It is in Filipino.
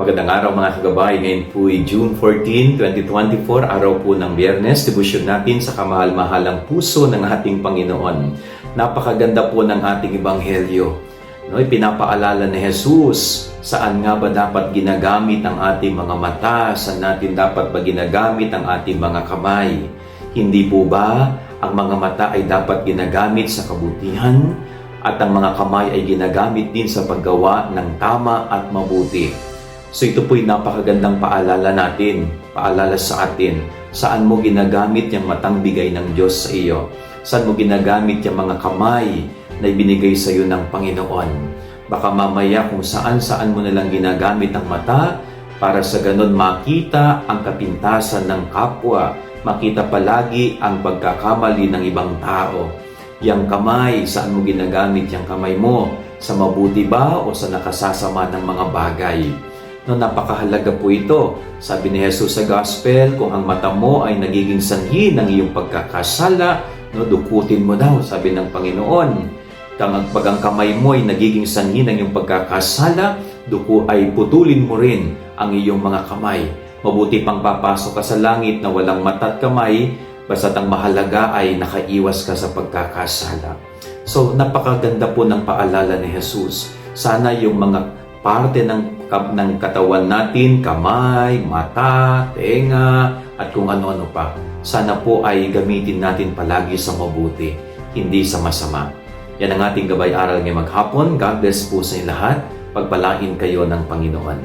Magandang araw mga kagabay. Ngayon po ay June 14, 2024, araw po ng Biyernes. Debosyon natin sa kamahal-mahalang puso ng ating Panginoon. Napakaganda po ng ating Ebanghelyo. Pinapaalala ni Jesus, saan nga ba dapat ginagamit ang ating mga mata? Saan natin dapat ba ginagamit ang ating mga kamay? Hindi po ba ang mga mata ay dapat ginagamit sa kabutihan at ang mga kamay ay ginagamit din sa paggawa ng tama at mabuti? So ito po'y napakagandang paalala natin, paalala sa atin. Saan mo ginagamit yung matang bigay ng Diyos sa iyo? Saan mo ginagamit yung mga kamay na ibinigay sa iyo ng Panginoon? Baka mamaya kung saan-saan mo nalang ginagamit ang mata para sa ganon makita ang kapintasan ng kapwa, makita palagi ang pagkakamali ng ibang tao. Yang kamay, saan mo ginagamit yung kamay mo? Sa mabuti ba o sa nakasasama ng mga bagay? Napakahalaga po ito. Sabi ni Jesus sa Gospel, kung ang mata mo ay nagiging sanhi ng iyong pagkakasala, dukutin mo daw, sabi ng Panginoon. Pag ang kamay mo ay nagiging sanhi ng iyong pagkakasala, ay putulin mo rin ang iyong mga kamay. Mabuti pang papasok ka sa langit na walang mata at kamay, basta't ang mahalaga ay nakaiwas ka sa pagkakasala. So, napakaganda po ng paalala ni Jesus. Sana yung mga parte ng katawan natin, kamay, mata, tenga, at kung ano-ano pa. Sana po ay gamitin natin palagi sa mabuti, hindi sa masama. Yan ang ating gabay-aral ngayong maghapon. God bless po sa inyo lahat. Pagpalain kayo ng Panginoon.